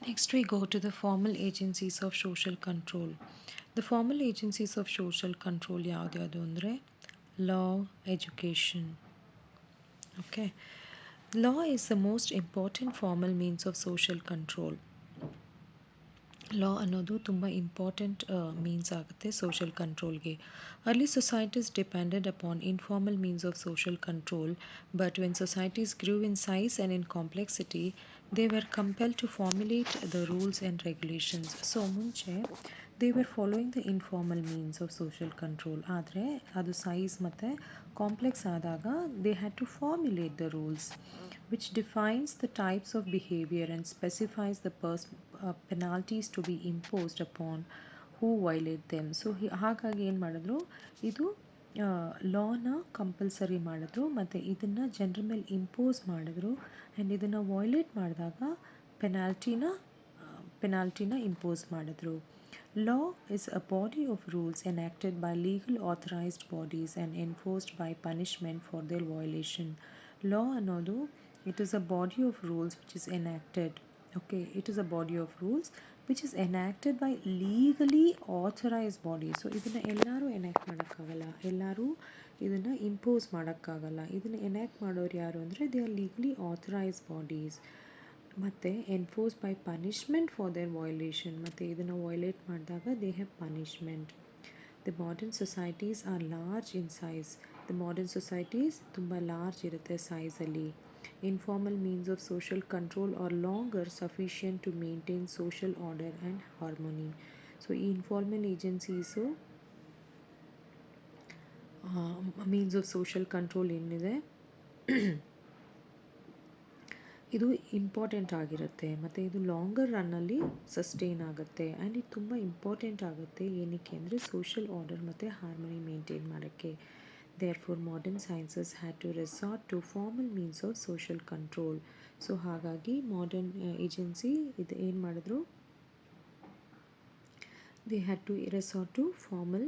Next, we go to the formal agencies of social control. The formal agencies of social control ಯಾವ್ದ್ಯಾವುದು ಅಂದರೆ law, education. Okay. Law is the most important formal means of social control. Law ಅನ್ನೋದು ತುಂಬ important means ಆಗುತ್ತೆ social ಕಂಟ್ರೋಲ್ಗೆ. Early societies depended upon informal means of social control, but when societies grew in size and in complexity they were compel to formulate the rules and regulations. So ಮುಂಚೆ they were following the informal means of social control, ಆದರೆ ಅದು size ಮತ್ತು complex ಆದಾಗ they had to formulate the rules which defines the types of behavior and specifies the penalties to be imposed upon who violate them. So ಹಾಗಾಗಿ ಏನು ಮಾಡಿದ್ರು, ಇದು ಲಾನ compulsory ಮಾಡಿದ್ರು ಮತ್ತು ಇದನ್ನು ಜನರ ಮೇಲೆ ಇಂಪೋಸ್ ಮಾಡಿದ್ರು. ಆ್ಯಂಡ್ ಇದನ್ನು ವೈಲೇಟ್ ಮಾಡಿದಾಗ ಪೆನಾಲ್ಟಿನ ಇಂಪೋಸ್ ಮಾಡಿದ್ರು. Law is a body of rules enacted by legal authorized bodies and enforced by punishment for their violation. Law ಅನ್ನೋದು it is a body of rules which is enacted. Okay, it is a body of rules which is enacted by legally authorized bodies. So ಇದನ್ನು ಎಲ್ಲರೂ enact ಮಾಡೋಕ್ಕಾಗಲ್ಲ, ಎಲ್ಲರೂ ಇದನ್ನು impose ಮಾಡೋಕ್ಕಾಗಲ್ಲ. ಇದನ್ನು enact ಮಾಡೋರು ಯಾರು ಅಂದರೆ they are legally authorised bodies. ಮತ್ತು enforce by punishment for their violation, ಮತ್ತು ಇದನ್ನು ವೈಲೇಟ್ ಮಾಡಿದಾಗ they have punishment. The modern societies are large in size. The modern societies ತುಂಬ ಲಾರ್ಜ್ ಇರುತ್ತೆ ಸೈಜಲ್ಲಿ. Informal means of social control are longer sufficient to maintain social order and harmony. So informal agencies means of social control ಏನಿದೆ ಇದು important ಆಗಿರುತ್ತೆ ಮತ್ತು ಇದು longer ರನ್ನಲ್ಲಿ sustain ಆಗುತ್ತೆ. And ಇದು ತುಂಬ ಇಂಪಾರ್ಟೆಂಟ್ ಆಗುತ್ತೆ. ಏನಕ್ಕೆ ಅಂದರೆ ಸೋಷಲ್ ಆರ್ಡರ್ ಮತ್ತು ಹಾರ್ಮನಿ ಮೇಂಟೈನ್ ಮಾಡೋಕ್ಕೆ. Therefore, modern sciences had to resort to formal means of social control. So ಹಾಗಾಗಿ ಮಾಡರ್ನ್ ಏಜೆನ್ಸಿ ಇದು ಏನು ಮಾಡಿದ್ರು, they had to resort to formal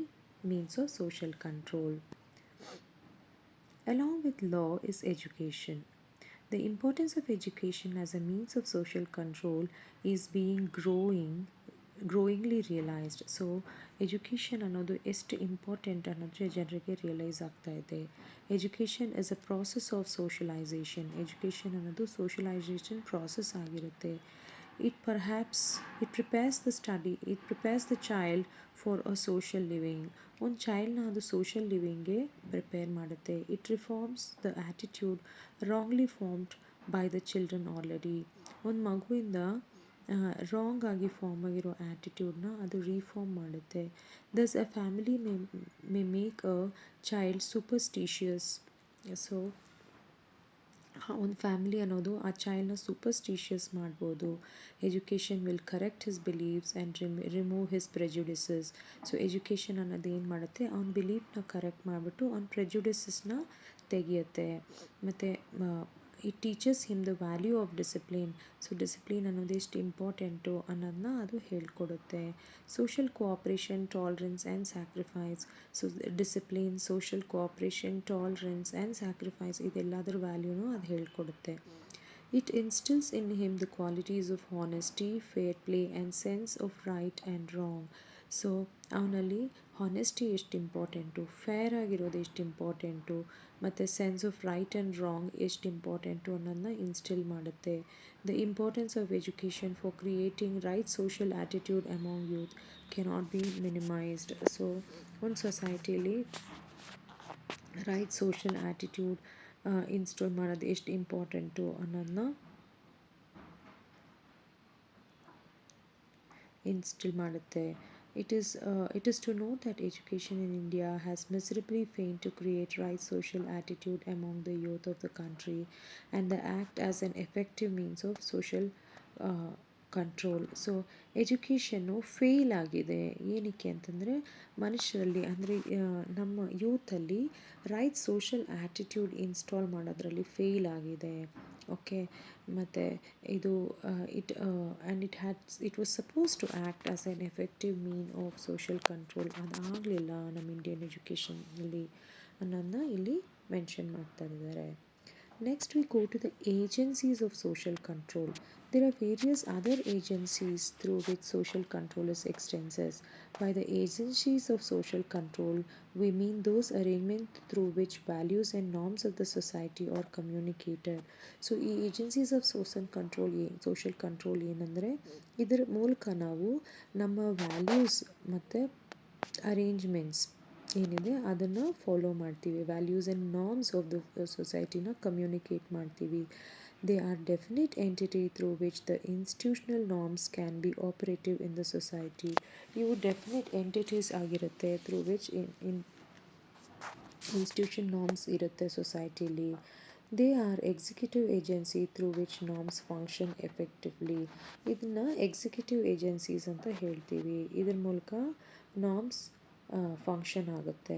means of social control. Along with law is education. The importance of education as a means of social control is being growingly realized. So education ಅನ್ನೋದು ಎಷ್ಟು important ಅನ್ನೋದು ಜನರಿಗೆ realise ಆಗ್ತಾ ಇದೆ. Education is a process of socialisation. Education ಅನ್ನೋದು socialisation process ಆಗಿರುತ್ತೆ. It prepares the child for a social living. ಒಂದು ಚೈಲ್ಡ್ನ ಅದು ಸೋಷಲ್ ಲಿವಿಂಗ್ಗೆ ಪ್ರಿಪೇರ್ ಮಾಡುತ್ತೆ. It reforms the attitude wrongly formed by the children already. ಒಂದು ಮಗುವಿಂದ ರಾಂಗ್ ಆಗಿ form ಆಗಿರೋ ಆ್ಯಟಿಟ್ಯೂಡ್ನ ಅದು reform ಮಾಡುತ್ತೆ. Thus a family may make a child superstitious. So ಒಂದು family ಅನ್ನೋದು ಆ ಚೈಲ್ಡ್ನ ಸೂಪರ್ಸ್ಟಿಷಿಯಸ್ ಮಾಡ್ಬೋದು. Education will correct his beliefs and remove his prejudices. So education ಅನ್ನೋದು ಏನು ಮಾಡುತ್ತೆ, ಅವ್ನ ಬಿಲೀಫ್ನ ಕರೆಕ್ಟ್ ಮಾಡಿಬಿಟ್ಟು ಅವ್ನ ಪ್ರೆಜುಡಿಸಸ್ನ ತೆಗೆಯುತ್ತೆ. ಮತ್ತು it teaches him the value of discipline. So discipline ಅನ್ನೋದು ಎಷ್ಟು ಇಂಪಾರ್ಟೆಂಟು ಅನ್ನೋದನ್ನ ಅದು ಹೇಳ್ಕೊಡುತ್ತೆ. Social cooperation, tolerance and sacrifice. So discipline, social cooperation, tolerance and sacrifice ಇದೆಲ್ಲದರ ವ್ಯಾಲ್ಯೂನು ಅದು ಹೇಳ್ಕೊಡುತ್ತೆ. It instils in him the qualities of honesty, fair play and sense of right and wrong. So ಅವನಲ್ಲಿ ಹಾನೆಸ್ಟಿ ಎಷ್ಟು important, fair ಆಗಿರೋದು ಎಷ್ಟು important, ಮತ್ತು sense of right and wrong ಎಷ್ಟು ಇಂಪಾರ್ಟೆಂಟು ಅನ್ನೋದನ್ನ ಇನ್ಸ್ಟಿಲ್ ಮಾಡುತ್ತೆ. The importance of education for creating right social attitude among youth cannot be minimised. So ಒಂದು ಸೊಸೈಟಿಯಲ್ಲಿ right social attitude install ಮಾಡೋದು ಎಷ್ಟು ಇಂಪಾರ್ಟೆಂಟು ಅನ್ನೋದನ್ನ ಇನ್ಸ್ಟಿಲ್ ಮಾಡುತ್ತೆ. It is to note that education in India has miserably failed to create right social attitude among the youth of the country and the act as an effective means of social control. So education fail ಆಗಿದೆ. ಏನಕ್ಕೆ ಅಂತಂದರೆ ಮನುಷ್ಯರಲ್ಲಿ ಅಂದರೆ ನಮ್ಮ ಯೂತಲ್ಲಿ right social attitude install ಮಾಡೋದ್ರಲ್ಲಿ fail ಆಗಿದೆ. Okay, ಮತ್ತು ಇದು it was suppose to act as an effective mean of social control. ಅದಾಗಲಿಲ್ಲ ನಮ್ಮ ಇಂಡಿಯನ್ ಎಜುಕೇಷನಲ್ಲಿ ಅನ್ನೋದನ್ನ ಇಲ್ಲಿ ಮೆನ್ಷನ್ ಮಾಡ್ತಾ ಇದ್ದಾರೆ. Next, we go to the agencies of social control. There are various other agencies through which social control is extended. By the agencies of social control, we mean those arrangements through which values and norms of the society are communicated. So ಈ agencies of social control ಏನಂದರೆ ಇದರ ಮೂಲಕ ನಾವು ನಮ್ಮ values ಮತ್ತು arrangements ಏನಿದೆ ಅದನ್ನು follow ಮಾಡ್ತೀವಿ. Values and norms of the ಸೊಸೈಟಿನ ಕಮ್ಯುನಿಕೇಟ್ ಮಾಡ್ತೀವಿ. They are definite entity through which the institutional norms can be operative in the society. ಇವು ಡೆಫಿನೆಟ್ ಎಂಟಿಟೀಸ್ ಆಗಿರುತ್ತೆ ಥ್ರೂ ವಿಚ್ ಇನ್ಸ್ಟಿಟ್ಯೂಷನ್ ನಾರ್ಮ್ಸ್ ಇರುತ್ತೆ ಸೊಸೈಟಿಲಿ. They are executive agency through which norms function effectively. ಇದನ್ನು executive agencies ಅಂತ ಹೇಳ್ತೀವಿ. ಇದ್ರ ಮೂಲಕ norms function ಆಗುತ್ತೆ.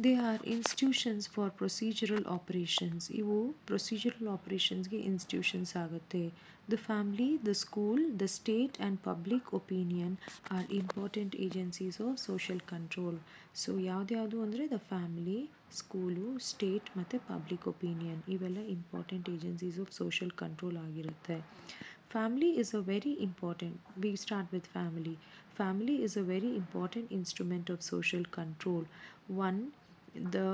They are institutions for procedural operations. ಇವು ಪ್ರೊಸೀಜರಲ್ ಆಪರೇಷನ್ಸ್ಗೆ ಇನ್ಸ್ಟಿಟ್ಯೂಷನ್ಸ್ ಆಗುತ್ತೆ. The family, the school, the state and public opinion are important agencies of social control. So ಯಾವ್ದ್ಯಾವುದು ಅಂದರೆ ದ ಫ್ಯಾಮಿಲಿ, ಸ್ಕೂಲು, ಸ್ಟೇಟ್ ಮತ್ತು ಪಬ್ಲಿಕ್ ಒಪಿನಿಯನ್ ಇವೆಲ್ಲ important agencies of social control ಆಗಿರುತ್ತೆ. Family is a very important, we start with family. Family is a very important instrument of social control. One, the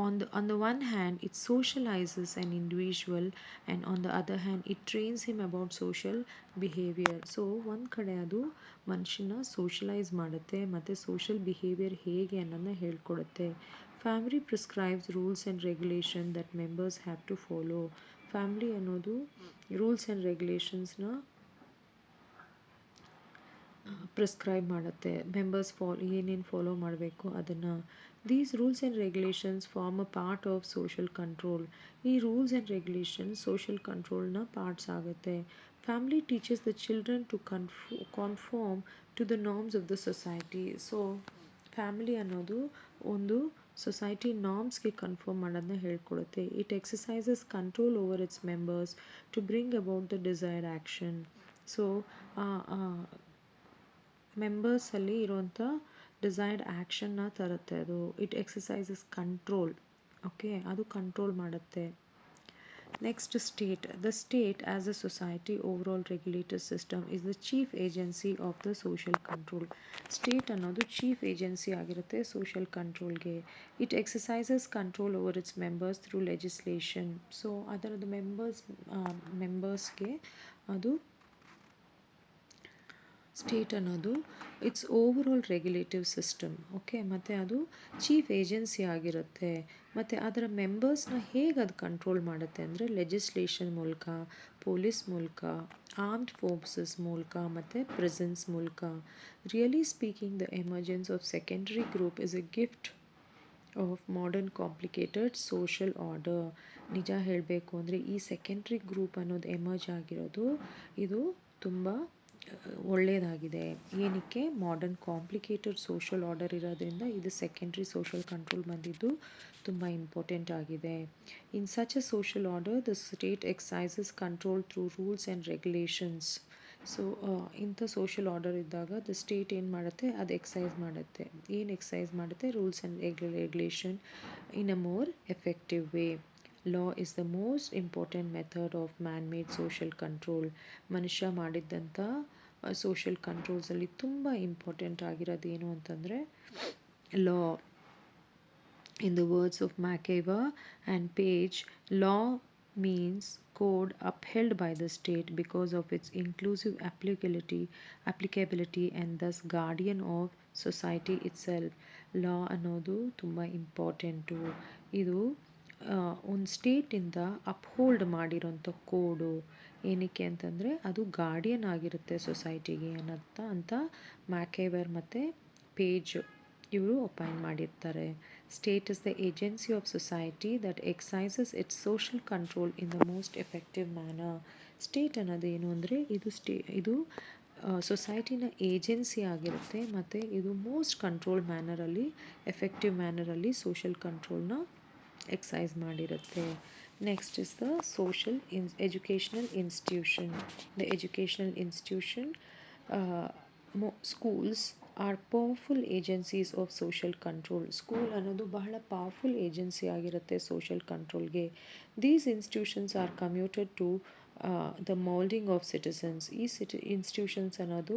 on the one hand it socializes an individual, and on the other hand it trains him about social behavior. So ಒಂದು ಕಡೆ ಅದು ಮನುಷ್ಯನ socialise ಮಾಡುತ್ತೆ ಮತ್ತು social behaviour ಹೇಗೆ ಅನ್ನೋದನ್ನ ಹೇಳ್ಕೊಡುತ್ತೆ. Family prescribes rules and regulation that members have to follow. Family ಅನ್ನೋದು ರೂಲ್ಸ್ ಆ್ಯಂಡ್ ರೆಗ್ಯುಲೇಷನ್ಸ್ನ ಪ್ರಿಸ್ಕ್ರೈಬ್ ಮಾಡುತ್ತೆ. ಮೆಂಬರ್ಸ್ ಏನೇನು ಫಾಲೋ ಮಾಡಬೇಕು ಅದನ್ನು. These rules and regulations form a part of social control. ಈ ರೂಲ್ಸ್ ಆ್ಯಂಡ್ ರೆಗ್ಯುಲೇಷನ್ಸ್ ಸೋಷಲ್ ಕಂಟ್ರೋಲ್ನ ಪಾರ್ಟ್ಸ್ ಆಗುತ್ತೆ. Family teaches the children to conform to the norms of the society. So family ಅನ್ನೋದು ಒಂದು society ನಾರ್ಮ್ಸ್ಗೆ confirm ಮಾಡೋದನ್ನ ಹೇಳ್ಕೊಡುತ್ತೆ. It exercises control over its members to bring about the desired action. So ಮೆಂಬರ್ಸಲ್ಲಿ ಇರುವಂಥ desired ಆ್ಯಕ್ಷನ್ನ ತರುತ್ತೆ ಅದು. It exercises control. ಓಕೆ, ಅದು ಕಂಟ್ರೋಲ್ ಮಾಡುತ್ತೆ. Next, state. The state as a society overall regulator system is the chief agency of the social control. State ಅನ್ನೋದು chief agency ಆಗಿರುತ್ತೆ social ಕಂಟ್ರೋಲ್ಗೆ. It exercises control over its members through legislation. So ಅದರದ್ದು ಮೆಂಬರ್ಸ್ಗೆ ಅದು state ಅನ್ನೋದು its overall regulative system. Okay, ಮತ್ತು ಅದು chief agency ಆಗಿರುತ್ತೆ. ಮತ್ತು ಅದರ ಮೆಂಬರ್ಸ್ನ ಹೇಗೆ ಅದು ಕಂಟ್ರೋಲ್ ಮಾಡುತ್ತೆ ಅಂದರೆ ಲೆಜಿಸ್ಲೇಷನ್ ಮೂಲಕ, ಪೊಲೀಸ್ ಮೂಲಕ, ಆರ್ಮ್ಡ್ ಫೋರ್ಸಸ್ ಮೂಲಕ ಮತ್ತು ಪ್ರಿಸನ್ಸ್ ಮೂಲಕ. Really speaking, the emergence of secondary group is A gift of modern complicated social order. ನಿಜ ಹೇಳಬೇಕು ಅಂದರೆ ಈ ಸೆಕೆಂಡ್ರಿ ಗ್ರೂಪ್ ಅನ್ನೋದು ಎಮರ್ಜ್ ಆಗಿರೋದು ಇದು ತುಂಬ ಒಳ್ಳೆಯದಾಗಿದೆ. ಏನಕ್ಕೆ? ಮಾಡರ್ನ್ ಕಾಂಪ್ಲಿಕೇಟೆಡ್ ಸೋಷಲ್ ಆರ್ಡರ್ ಇರೋದ್ರಿಂದ ಇದು ಸೆಕೆಂಡ್ರಿ ಸೋಷಲ್ ಕಂಟ್ರೋಲ್ ಬಂದಿದ್ದು ತುಂಬ ಇಂಪಾರ್ಟೆಂಟ್ ಆಗಿದೆ. In such a social order the state exercises control through rules and regulations. So ಇಂಥ ಸೋಷಲ್ ಆರ್ಡರ್ ಇದ್ದಾಗ ದ ಸ್ಟೇಟ್ ಏನು ಮಾಡುತ್ತೆ, ಅದು ಎಕ್ಸೈಸ್ ಮಾಡುತ್ತೆ. ಏನು ಎಕ್ಸೈಸ್ ಮಾಡುತ್ತೆ? Rules and regulation in a more effective way. Law is the most important method of man made social control. ಮನುಷ್ಯ ಮಾಡಿದ್ದಂಥ ಸೋಷಲ್ ಕಂಟ್ರೋಲ್ಸಲ್ಲಿ ತುಂಬ ಇಂಪಾರ್ಟೆಂಟ್ ಆಗಿರೋದು ಏನು ಅಂತಂದರೆ ಲಾ. In the words of McIver and Page, law means code upheld by the state because of its inclusive applicability and thus guardian of society itself. ಲಾ ಅನ್ನೋದು ತುಂಬ important. ಇದು ಒಂದು ಸ್ಟೇಟಿಂದ ಅಪ್ಹೋಲ್ಡ್ ಮಾಡಿರೋಂಥ ಕೋಡು. ಏನಕ್ಕೆ ಅಂತಂದರೆ ಅದು ಗಾರ್ಡಿಯನ್ ಆಗಿರುತ್ತೆ ಸೊಸೈಟಿಗೆ ಅಂತ ಮ್ಯಾಕೈವರ್ ಮತ್ತು ಪೇಜ್ ಇವರು ಒಪೈನ್ ಮಾಡಿರ್ತಾರೆ. State is the agency of society that exercises its social control in the most effective manner. State ಅನ್ನೋದು ಏನು ಅಂದರೆ ಇದು ಸೊಸೈಟಿನ ಏಜೆನ್ಸಿ ಆಗಿರುತ್ತೆ ಮತ್ತು ಇದು ಮೋಸ್ಟ್ ಕಂಟ್ರೋಲ್ ಮ್ಯಾನರಲ್ಲಿ, ಎಫೆಕ್ಟಿವ್ ಮ್ಯಾನರಲ್ಲಿ ಸೋಷಲ್ ಕಂಟ್ರೋಲ್ನ ಎಕ್ಸೈಸ್ ಮಾಡಿರುತ್ತೆ. Next is the educational institution. The educational institution schools are powerful agencies of social control. School ಅನ್ನೋದು ಬಹಳ ಪವರ್ಫುಲ್ ಏಜೆನ್ಸಿ ಆಗಿರುತ್ತೆ ಸೋಷಲ್ ಕಂಟ್ರೋಲ್ಗೆ. These institutions are committed to the moulding of citizens. ಈ institutions ಅನ್ನೋದು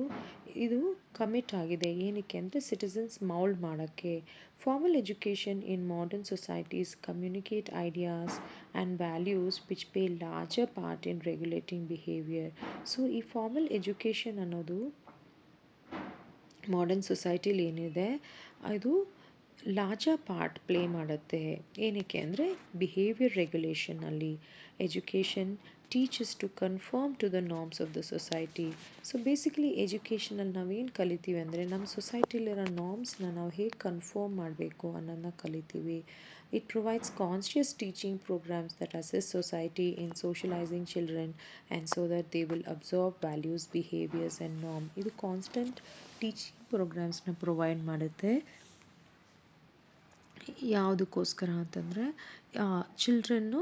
ಇದು commit ಆಗಿದೆ ಏನಕ್ಕೆ ಅಂದರೆ ಸಿಟಿಸನ್ಸ್ ಮೌಲ್ಡ್ ಮಾಡೋಕ್ಕೆ. Formal education in modern societies communicate ideas and values which pay larger part in regulating behaviour. So ಈ formal education ಅನ್ನೋದು modern ಸೊಸೈಟಿಲಿ ಏನಿದೆ ಅದು ಲಾರ್ಜರ್ ಪಾರ್ಟ್ ಪ್ಲೇ ಮಾಡುತ್ತೆ. ಏನಕ್ಕೆ ಅಂದರೆ ಬಿಹೇವಿಯರ್ ರೆಗ್ಯುಲೇಷನಲ್ಲಿ. Education teaches to confirm to the norms of the society. So basically ಎಜುಕೇಷನಲ್ಲಿ ನಾವೇನು ಕಲಿತೀವಿ ಅಂದರೆ ನಮ್ಮ ಸೊಸೈಟಿಲಿರೋ ನಾರ್ಮ್ಸ್ನ ನಾವು ಹೇಗೆ ಕನ್ಫರ್ಮ್ ಮಾಡಬೇಕು ಅನ್ನೋದನ್ನ ಕಲಿತೀವಿ. It provides conscious teaching programmes that assist society in socialising children and so that they will absorb values behaviours and norm. ಇದು ಕಾನ್ಸ್ಟೆಂಟ್ ಟೀಚಿಂಗ್ ಪ್ರೋಗ್ರಾಮ್ಸ್ನ ಪ್ರೊವೈಡ್ ಮಾಡುತ್ತೆ. ಯಾವುದಕ್ಕೋಸ್ಕರ ಅಂತಂದರೆ ಚಿಲ್ಡ್ರನ್ನು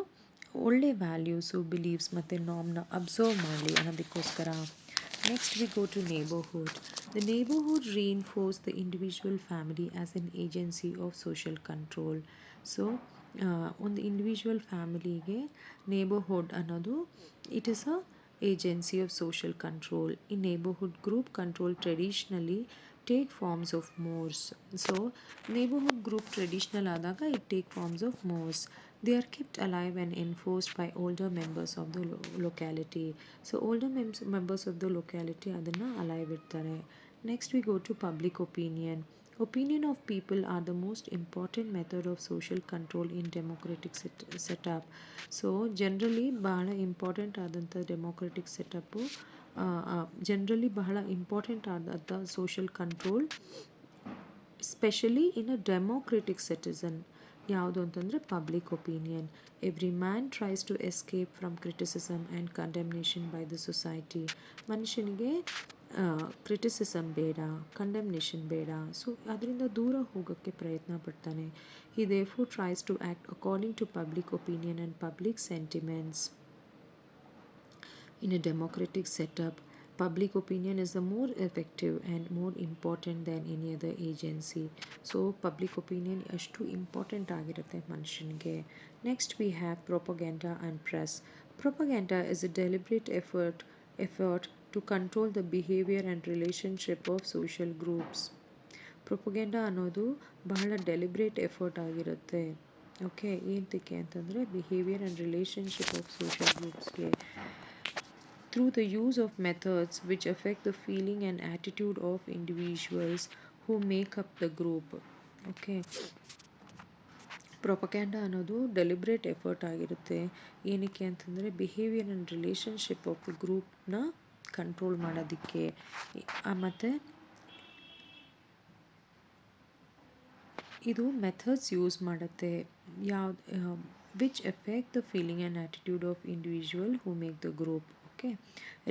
ಒಳ್ಳೆ ವ್ಯಾಲ್ಯೂಸು ಬಿಲೀವ್ಸ್ ಮತ್ತು ನಾರ್ಮ್ನ ಅಬ್ಸರ್ವ್ ಮಾಡಲಿ ಅನ್ನೋದಕ್ಕೋಸ್ಕರ. Next we go to neighbourhood. The neighbourhood reinforce the individual family as an agency of social control. So ಒಂದು ಇಂಡಿವಿಜುವಲ್ ಫ್ಯಾಮಿಲಿಗೆ ನೇಬರ್ಹುಡ್ ಅನ್ನೋದು it is a agency of social control. In neighborhood group control traditionally take forms of mores. So neighborhood group traditional ಆದಾಗ it take forms of mores. They are kept alive and enforced by older members of the locality. So older members of the locality ಅದನ್ನು alive ಇಡ್ತಾರೆ. Next we go to public opinion. Opinion of people are the most important method of social control in democratic setup. So generally ಬಹಳ important ಆದಂಥ democratic setup generally ಬಹಳ important ಆದಂಥ social control specially in a democratic citizen ಯಾವುದು ಅಂತಂದರೆ public opinion. Every man tries to escape from criticism and condemnation by the society. ಮನುಷ್ಯನಿಗೆ criticism ಬೇಡ, condemnation ಬೇಡ, so ಅದರಿಂದ ದೂರ ಹೋಗೋಕ್ಕೆ ಪ್ರಯತ್ನ ಪಡ್ತಾನೆ. He therefore tries to act according to public opinion and public sentiments. In a democratic setup, public opinion is the more effective and more important than any other agency. So public opinion ಅಷ್ಟು important ಆಗಿರುತ್ತೆ ಮನುಷ್ಯನಿಗೆ. Next we have propaganda and press. Propaganda is a deliberate effort to control the behavior and relationship of social groups. ಪ್ರೊಪಗೆಂಡಾ ಅನ್ನೋದು ಬಹಳ deliberate effort ಆಗಿರುತ್ತೆ. Okay, ಏನಕ್ಕೆ ಅಂತಂದರೆ behaviour and relationship of social ಗ್ರೂಪ್ಸ್ಗೆ through the use of methods which affect the feeling and attitude of individuals who make up the group. Okay, propaganda ಅನ್ನೋದು deliberate effort ಆಗಿರುತ್ತೆ. ಏನಕ್ಕೆ ಅಂತಂದರೆ behaviour and relationship of the ಗ್ರೂಪ್ನ control ಮಾಡೋದಕ್ಕೆ. ಮತ್ತು ಇದು methods use ಮಾಡುತ್ತೆ ಯಾವ್ದು which effect the feeling and attitude of individual who make the group. Okay,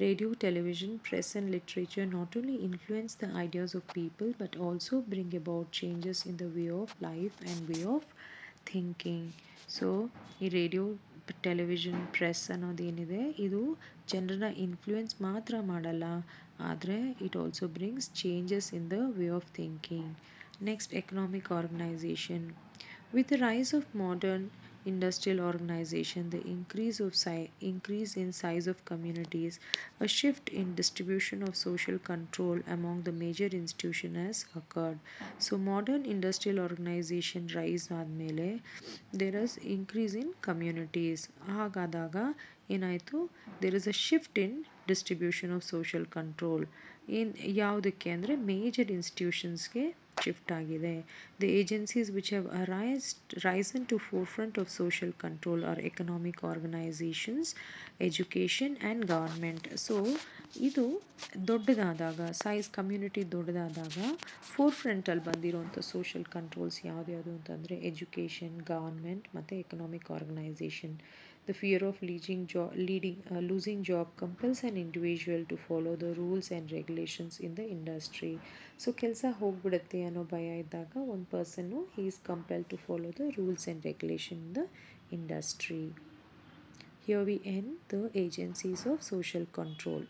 radio, television, press and literature not only influence the ideas of people but also bring about changes in the way of life and way of thinking. So ಈ radio, television, press ಅನ್ನೋದೇನಿದೆ ಇದು ಜನರನ್ನ influence ಮಾತ್ರ ಮಾಡಲ್ಲ, ಆದರೆ it also brings changes in the way of thinking. Next, economic organisation. With the rise of modern industrial organization, the increase in size of communities, a shift in distribution of social control among the major institutions has occurred. So modern industrial organization rise ಆದಮೇಲೆ there is increase in communities. ಹಾಗಾದಾಗ ಏನಾಯಿತು, there is a shift in distribution of social control. ಯಾವುದಕ್ಕೆ ಅಂದರೆ major ಇನ್ಸ್ಟಿಟ್ಯೂಷನ್ಸ್ಗೆ shift ಆಗಿದೆ. The agencies which have risen to forefront of social control are economic organizations, education and government. So ಇದು ದೊಡ್ಡದಾದಾಗ, size community ದೊಡ್ಡದಾದಾಗ ಫೋರ್ಫ್ರಂಟಲ್ಲಿ ಬಂದಿರೋಂಥ social controls ಯಾವ್ದ್ಯಾವುದು ಅಂತಂದರೆ ಎಜುಕೇಷನ್, ಗವರ್ಮೆಂಟ್ ಮತ್ತು economic organisation. The fear of losing job compels an individual to follow the rules and regulations in the industry. So ಕೆಲಸ ಹೋಗ್ಬಿಡುತ್ತೆ ಅನ್ನೋ ಭಯ ಇದ್ದಾಗ ಒಂದು ಪರ್ಸನ್ನು he is compelled to follow the rules and regulation in the industry. Here we end the agencies of social control.